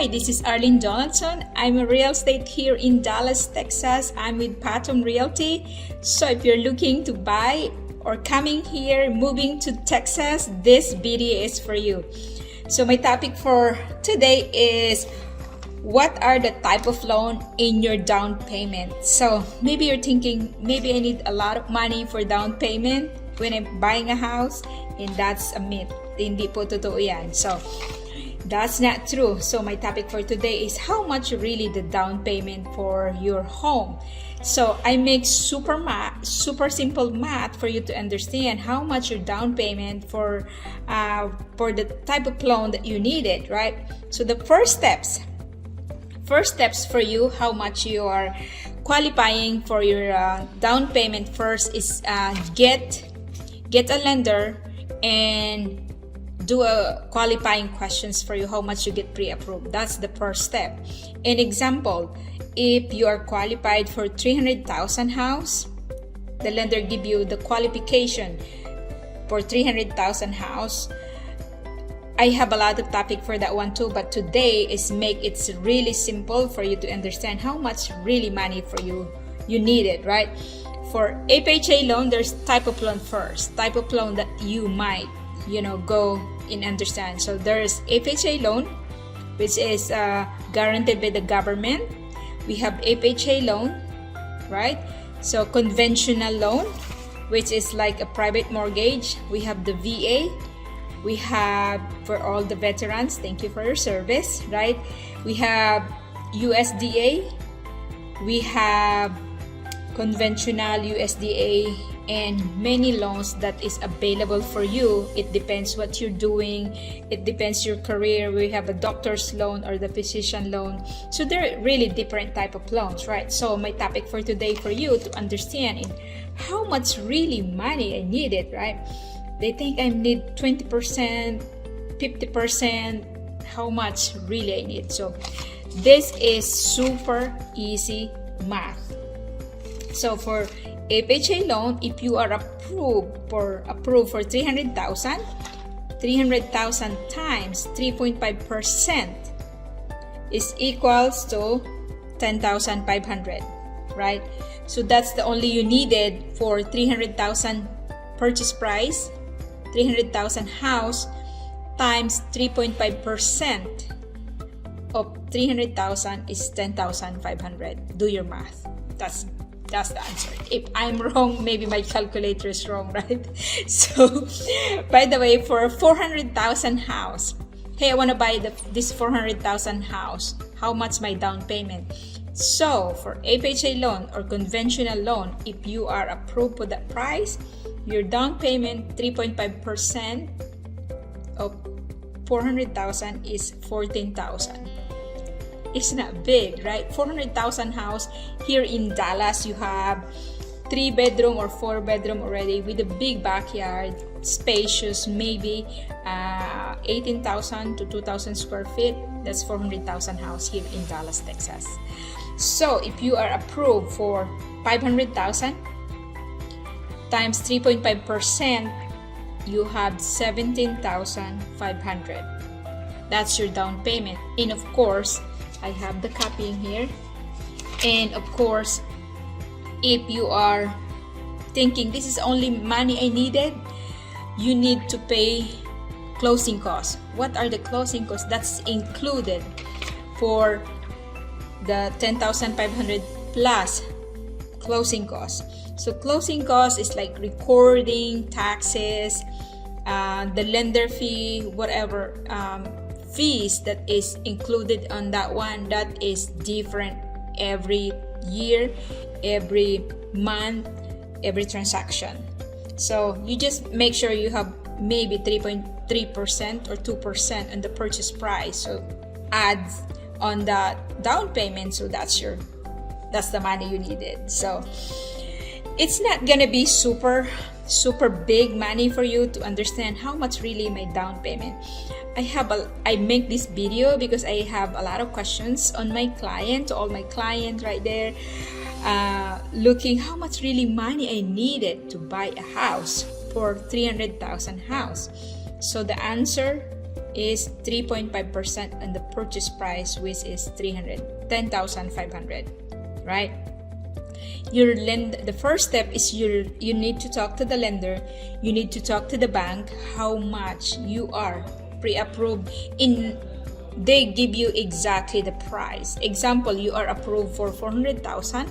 Hi, this is Arlen Donaldson. I'm a real estate here in Dallas, Texas. I'm with Fathom Realty. So if you're looking to buy or coming here, moving to Texas, this video is for you. So my topic for today is what are the type of loan in your down payment. So maybe you're thinking, maybe I need a lot of money for down payment when I'm buying a house, and that's a myth. Hindi po totoo yan. So that's not true. So my topic for today is how much really the down payment for your home. So I make super simple math for you to understand how much your down payment for the type of loan that you needed, right? So the first steps for you, how much you are qualifying for your down payment first is get a lender and do a qualifying questions for you, how much you get pre-approved. That's the first step. An example, if you are qualified for 300,000 house, the lender give you the qualification for 300,000 house. I have a lot of topic for that one too, but today is make it really simple for you to understand how much really money for you need it, right? For FHA loan, there's type of loan first, type of loan that you might go and understand. So there's FHA loan, which is guaranteed by the government. We have FHA loan, right? So conventional loan, which is like a private mortgage. We have the VA. We have for all the veterans, thank you for your service, right? We have USDA. We have conventional USDA and many loans that is available for you. It depends what you're doing. It depends your career. We have a doctor's loan or the physician loan. So there are really different type of loans, right? So my topic for today for you to understand is how much really money I needed, right? They think I need 20%, 50%, how much really I need. So this is super easy math. So for FHA loan, if you are approved for 300,000 times 3.5% is equals to 10,500, right? So that's the only you needed for 300,000 purchase price, 300,000 house times 3.5% of 300,000 is 10,500. Do your math. That's the answer. If I'm wrong, maybe my calculator is wrong, right? So, by the way, for 400,000 house, hey, I want to buy this 400,000 house. How much my down payment? So, for FHA loan or conventional loan, if you are approved for that price, your down payment 3.5% of 400,000 is 14,000. It's not big, right? 400,000 house here in Dallas. You have 3-bedroom or 4-bedroom already with a big backyard, spacious, maybe 18,000 to 2,000 square feet. That's 400,000 house here in Dallas, Texas. So if you are approved for 500,000 times 3.5%, you have 17,500. That's your down payment. And of course, I have the copy in here. And of course, if you are thinking this is only money I needed, you need to pay closing costs. What are the closing costs? That's included for the 10,500 plus closing costs. So closing costs is like recording, taxes, the lender fee, whatever fees that is included on that one. That is different every year, every month, every transaction. So you just make sure you have maybe 3.3% or 2% on the purchase price. So add on the down payment. So that's the money you needed. So it's not gonna be super big money for you to understand how much really my down payment. I make this video because I have a lot of questions on my client, all my clients right there, looking how much really money I needed to buy a house for 300,000 house. So the answer is 3.5% on the purchase price, which is 10,500, right? The first step is you need to talk to the lender. You need to talk to the bank how much you are pre-approved in. They give you exactly the price. Example, you are approved for 400,000.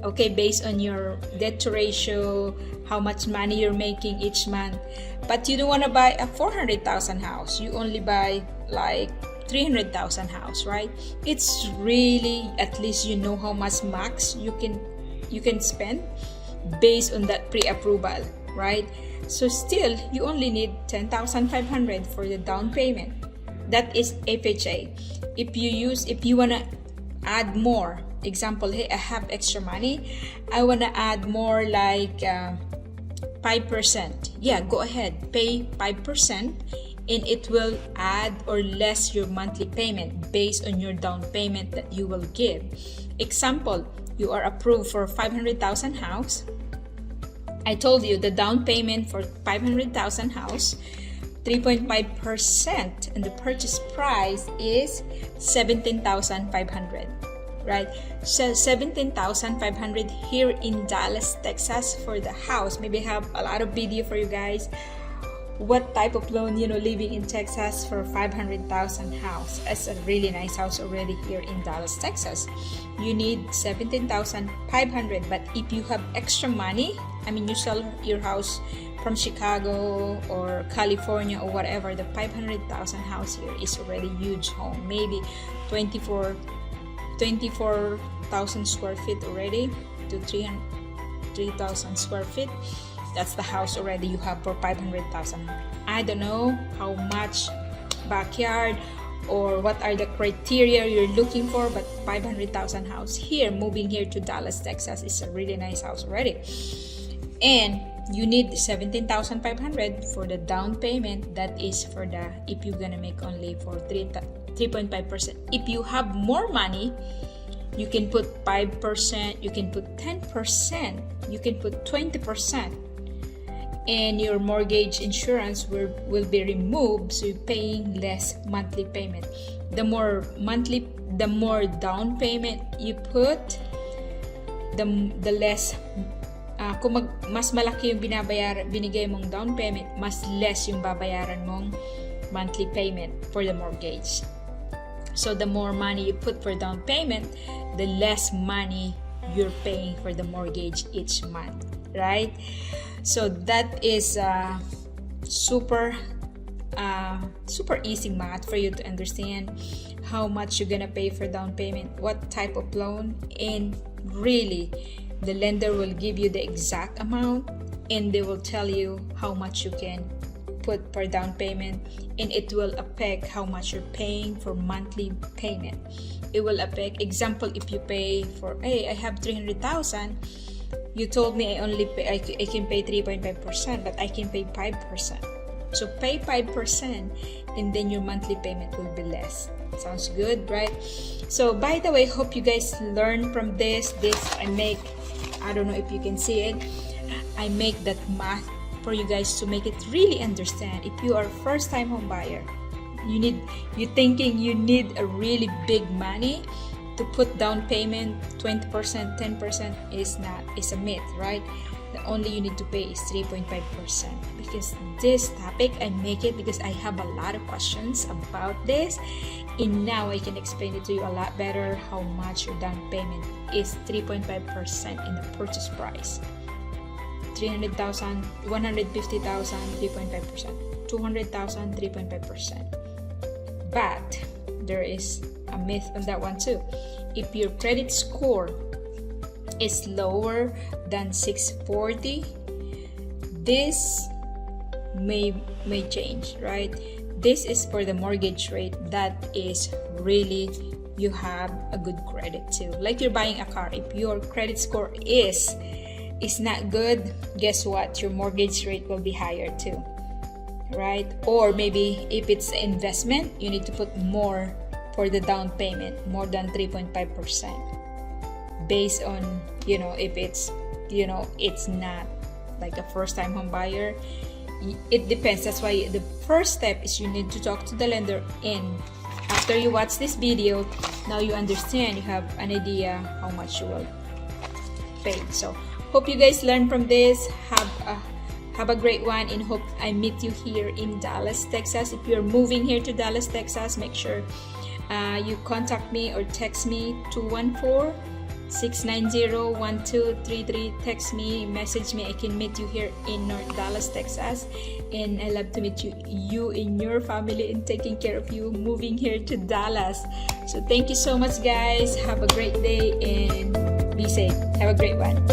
Okay, based on your debt to ratio, how much money you're making each month. But you don't want to buy a 400,000 house. You only buy like 300,000 house, right? It's really, at least you know how much max you can spend based on that pre-approval, right? So still, you only need 10,500 for the down payment. That is FHA. If you want to add more, example, hey, I have extra money, I want to add more like 5%. Yeah, go ahead, pay 5%, and it will add or less your monthly payment based on your down payment that you will give. Example, you are approved for 500,000 house. I told you the down payment for 500,000 house, 3.5%, and the purchase price is 17,500, right? So 17,500 here in Dallas, Texas for the house. Maybe I have a lot of video for you guys. What type of loan, living in Texas for 500,000 house? It's a really nice house already here in Dallas, Texas. You need 17,500, but if you have extra money, you sell your house from Chicago or California or whatever, the 500,000 house here is already huge home, maybe 24,000 square feet already to 3,000 square feet. That's the house already you have for 500,000. I don't know how much backyard or what are the criteria you're looking for, but 500,000 house here, moving here to Dallas, Texas, is a really nice house already. And you need 17,500 for the down payment. That is for if you're gonna make only for 3.5%. If you have more money, you can put 5%, you can put 10%, you can put 20%, and your mortgage insurance will be removed, so you're paying less monthly payment. The more down payment you put, the less. Kung mas malaki yung binigay mong down payment, mas less yung babayaran mong monthly payment for the mortgage. So the more money you put for down payment, the less money you're paying for the mortgage each month, right? So that is super easy math for you to understand how much you're gonna pay for down payment, what type of loan, and really the lender will give you the exact amount, and they will tell you how much you can put per down payment, and it will affect how much you're paying for monthly payment. It will affect, example, if you pay for, hey, I have 300,000, you told me I can pay 3.5%, but I can pay 5%. So pay 5%, and then your monthly payment will be less. Sounds good, right? So by the way, hope you guys learn from this. I don't know if you can see it. I make that math for you guys to make it really understand. If you are a first-time home buyer, you're thinking you need a really big money to put down payment. 20%, 10% is a myth, right? The only you need to pay is 3.5%. Because this topic, I make it because I have a lot of questions about this, and now I can explain it to you a lot better how much your down payment is. 3.5% in the purchase price. 300,000, 150,000, 3.5%. 200,000, 3.5%. But there is a myth on that one too. If your credit score is lower than 640, this may change, right? This is for the mortgage rate. That is really, you have a good credit too. Like you're buying a car. If your credit score is not good, guess what? Your mortgage rate will be higher too, right? Or maybe if it's investment, you need to put more for the down payment, more than 3.5%, based on, if it's, it's not like a first-time home buyer, it depends. That's why the first step is you need to talk to the lender, and after you watch this video, now you understand, you have an idea how much you will pay. So hope you guys learn from this. Have a great one, and hope I meet you here in Dallas, Texas. If you're moving here to Dallas, Texas, make sure you contact me or text me 214-690-1233. Text me, message me. I can meet you here in North Dallas, Texas, and I love to meet you and your family, and taking care of you moving here to Dallas. So thank you so much, guys. Have a great day and be safe. Have a great one.